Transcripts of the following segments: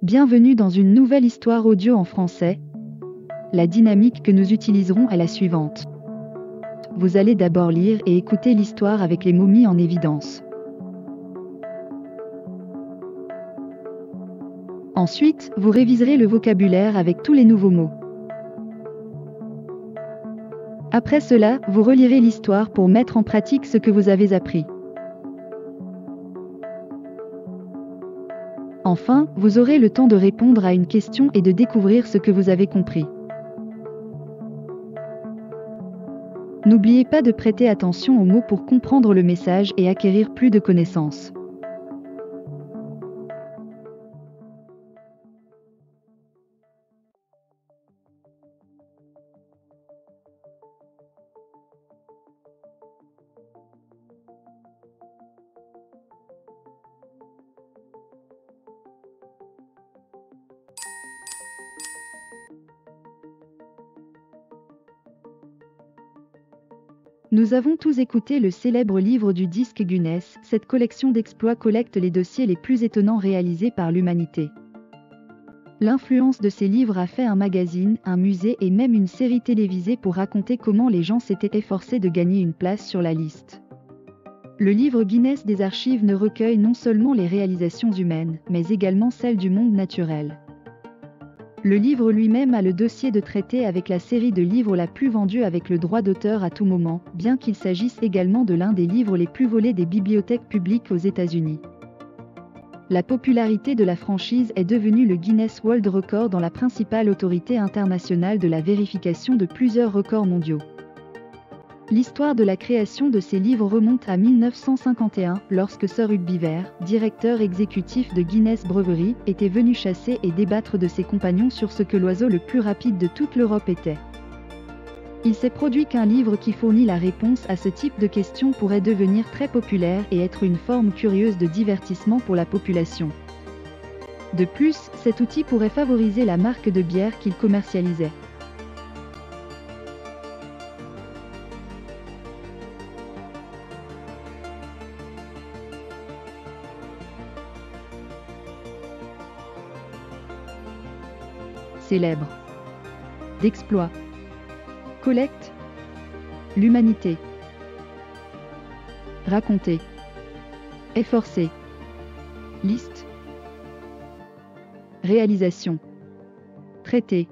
Bienvenue dans une nouvelle histoire audio en français. La dynamique que nous utiliserons est la suivante. Vous allez d'abord lire et écouter l'histoire avec les momies en évidence. Ensuite, vous réviserez le vocabulaire avec tous les nouveaux mots. Après cela, vous relirez l'histoire pour mettre en pratique ce que vous avez appris. Enfin, vous aurez le temps de répondre à une question et de découvrir ce que vous avez compris. N'oubliez pas de prêter attention aux mots pour comprendre le message et acquérir plus de connaissances. Nous avons tous écouté le célèbre livre du disque Guinness. Cette collection d'exploits collecte les dossiers les plus étonnants réalisés par l'humanité. L'influence de ces livres a fait un magazine, un musée et même une série télévisée pour raconter comment les gens s'étaient efforcés de gagner une place sur la liste. Le livre Guinness des archives ne recueille non seulement les réalisations humaines, mais également celles du monde naturel. Le livre lui-même a le dossier de traité avec la série de livres la plus vendue avec le droit d'auteur à tout moment, bien qu'il s'agisse également de l'un des livres les plus volés des bibliothèques publiques aux États-Unis. La popularité de la franchise est devenue le Guinness World Record dans la principale autorité internationale de la vérification de plusieurs records mondiaux. L'histoire de la création de ces livres remonte à 1951, lorsque Sir Hugh Beaver, directeur exécutif de Guinness Brewery, était venu chasser et débattre de ses compagnons sur ce que l'oiseau le plus rapide de toute l'Europe était. Il s'est produit qu'un livre qui fournit la réponse à ce type de questions pourrait devenir très populaire et être une forme curieuse de divertissement pour la population. De plus, cet outil pourrait favoriser la marque de bière qu'il commercialisait. Célèbre. D'exploits. Collecte. L'humanité. Raconter. Efforcer. Liste. Réalisation. Traité.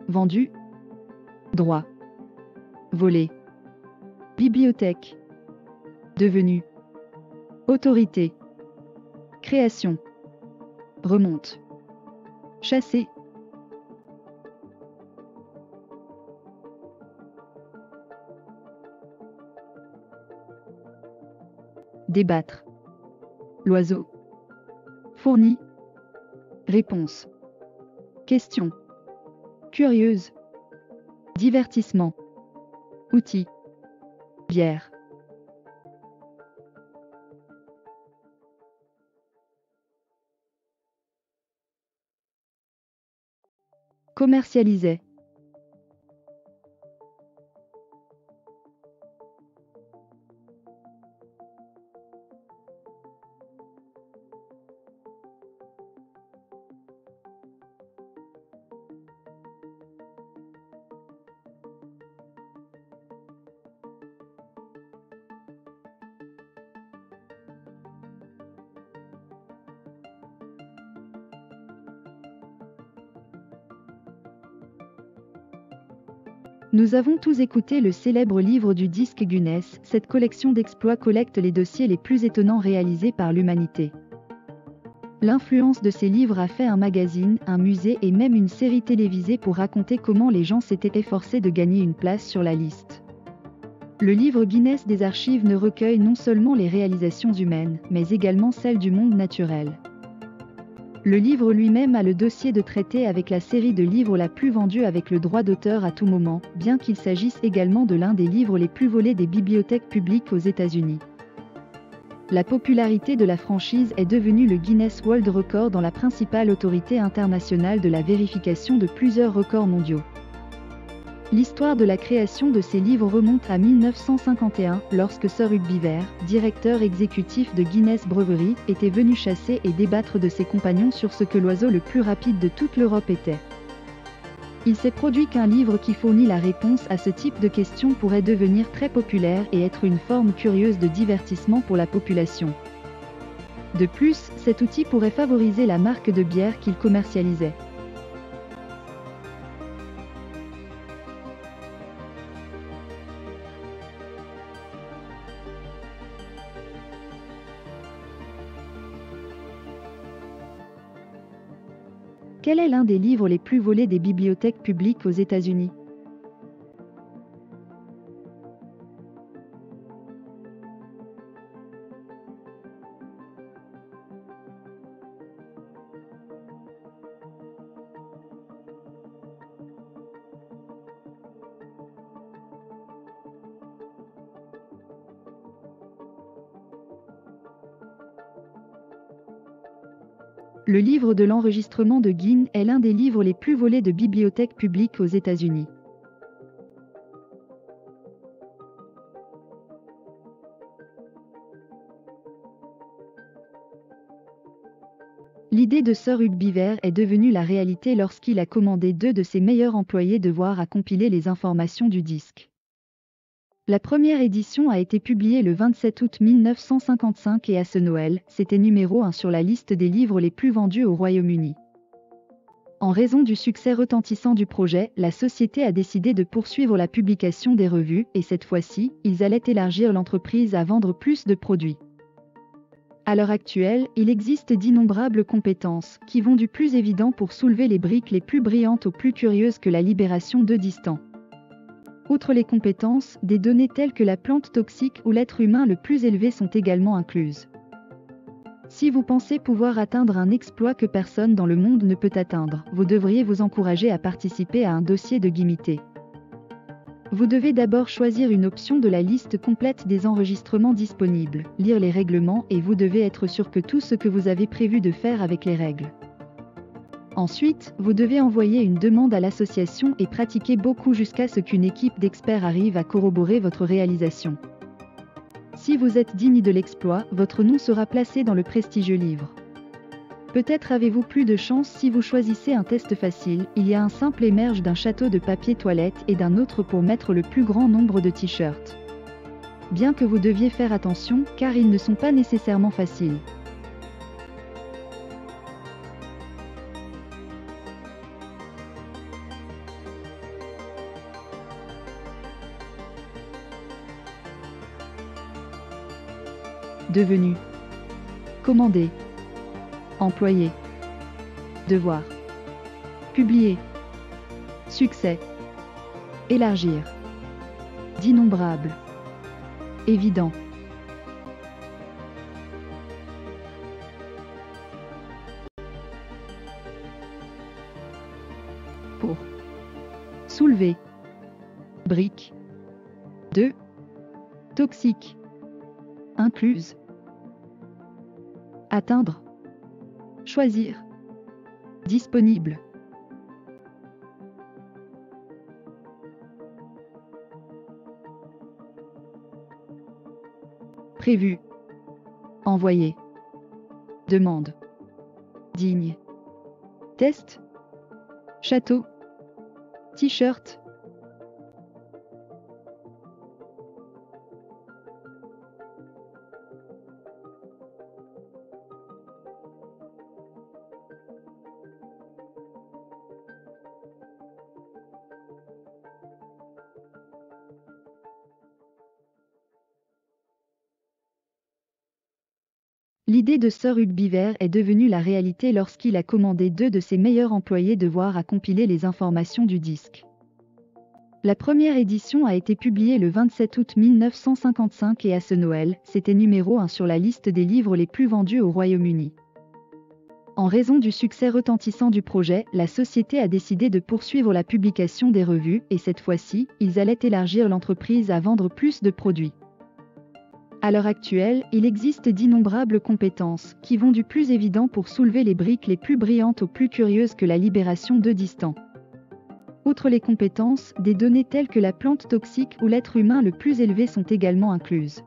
Vendu. Droit. Volé. Bibliothèque. Devenu. Autorité. Création. Remonte. Chasser. Débattre. L'oiseau. Fourni. Réponse. Question. Curieuse. Divertissement. Outil. Bière. Commercialisait. Nous avons tous écouté le célèbre livre du disque Guinness. Cette collection d'exploits collecte les dossiers les plus étonnants réalisés par l'humanité. L'influence de ces livres a fait un magazine, un musée et même une série télévisée pour raconter comment les gens s'étaient efforcés de gagner une place sur la liste. Le livre Guinness des archives ne recueille non seulement les réalisations humaines, mais également celles du monde naturel. Le livre lui-même a le dossier de traité avec la série de livres la plus vendue avec le droit d'auteur à tout moment, bien qu'il s'agisse également de l'un des livres les plus volés des bibliothèques publiques aux États-Unis. La popularité de la franchise est devenue le Guinness World Record dans la principale autorité internationale de la vérification de plusieurs records mondiaux. L'histoire de la création de ces livres remonte à 1951, lorsque Sir Hugh Beaver, directeur exécutif de Guinness Brewery, était venu chasser et débattre de ses compagnons sur ce que l'oiseau le plus rapide de toute l'Europe était. Il s'est produit qu'un livre qui fournit la réponse à ce type de questions pourrait devenir très populaire et être une forme curieuse de divertissement pour la population. De plus, cet outil pourrait favoriser la marque de bière qu'il commercialisait. Quel est l'un des livres les plus volés des bibliothèques publiques aux États-Unis? Le livre de l'enregistrement de Guinness est l'un des livres les plus volés de bibliothèques publiques aux États-Unis. L'idée de Sir Hugh Beaver est devenue la réalité lorsqu'il a commandé 2 de ses meilleurs employés de voir à compiler les informations du disque. La première édition a été publiée le 27 août 1955 et à ce Noël, c'était numéro 1 sur la liste des livres les plus vendus au Royaume-Uni. En raison du succès retentissant du projet, la société a décidé de poursuivre la publication des revues, et cette fois-ci, ils allaient élargir l'entreprise à vendre plus de produits. À l'heure actuelle, il existe d'innombrables compétences, qui vont du plus évident pour soulever les briques les plus brillantes aux plus curieuses que la libération de distants. Outre les compétences, des données telles que la plante toxique ou l'être humain le plus élevé sont également incluses. Si vous pensez pouvoir atteindre un exploit que personne dans le monde ne peut atteindre, vous devriez vous encourager à participer à un dossier de Guimité. Vous devez d'abord choisir une option de la liste complète des enregistrements disponibles, lire les règlements et vous devez être sûr que tout ce que vous avez prévu de faire avec les règles. Ensuite, vous devez envoyer une demande à l'association et pratiquer beaucoup jusqu'à ce qu'une équipe d'experts arrive à corroborer votre réalisation. Si vous êtes digne de l'exploit, votre nom sera placé dans le prestigieux livre. Peut-être avez-vous plus de chance si vous choisissez un test facile, il y a un simple émerge d'un château de papier toilette et d'un autre pour mettre le plus grand nombre de t-shirts. Bien que vous deviez faire attention, car ils ne sont pas nécessairement faciles. Devenu. Commander. Employé. Devoir. Publier. Succès. Élargir. D'innombrables. Évident. Pour. Soulever. Brique. 2. Toxique. Incluse. Atteindre. Choisir. Disponible. Prévu. Envoyer. Demande. Digne. Test. Château. T-shirt. L'idée de Sir Hugh Beaver est devenue la réalité lorsqu'il a commandé 2 de ses meilleurs employés de voir à compiler les informations du disque. La première édition a été publiée le 27 août 1955 et à ce Noël, c'était numéro 1 sur la liste des livres les plus vendus au Royaume-Uni. En raison du succès retentissant du projet, la société a décidé de poursuivre la publication des revues, et cette fois-ci, ils allaient élargir l'entreprise à vendre plus de produits. À l'heure actuelle, il existe d'innombrables compétences, qui vont du plus évident pour soulever les briques les plus brillantes aux plus curieuses que la libération de distants. Outre les compétences, des données telles que la plante toxique ou l'être humain le plus élevé sont également incluses.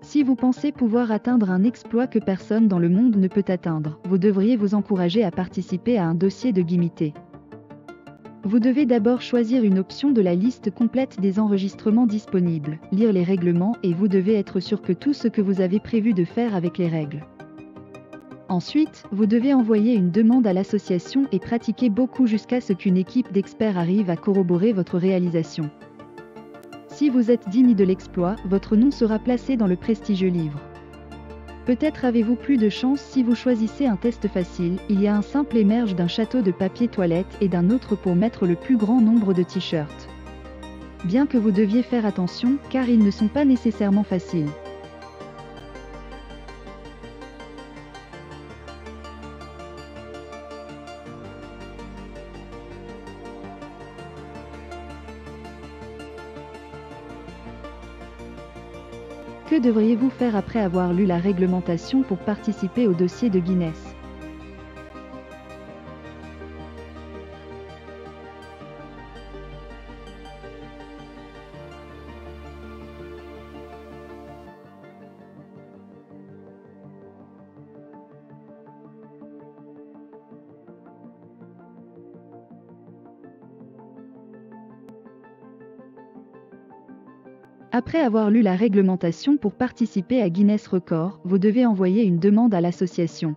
Si vous pensez pouvoir atteindre un exploit que personne dans le monde ne peut atteindre, vous devriez vous encourager à participer à un dossier de Gimité. Vous devez d'abord choisir une option de la liste complète des enregistrements disponibles, lire les règlements et vous devez être sûr que tout ce que vous avez prévu de faire avec les règles. Ensuite, vous devez envoyer une demande à l'association et pratiquer beaucoup jusqu'à ce qu'une équipe d'experts arrive à corroborer votre réalisation. Si vous êtes digne de l'exploit, votre nom sera placé dans le prestigieux livre. Peut-être avez-vous plus de chance si vous choisissez un test facile, il y a un simple émerge d'un château de papier toilette et d'un autre pour mettre le plus grand nombre de t-shirts. Bien que vous deviez faire attention, car ils ne sont pas nécessairement faciles. Que devriez-vous faire après avoir lu la réglementation pour participer au dossier de Guinness? Après avoir lu la réglementation pour participer à Guinness Records, vous devez envoyer une demande à l'association.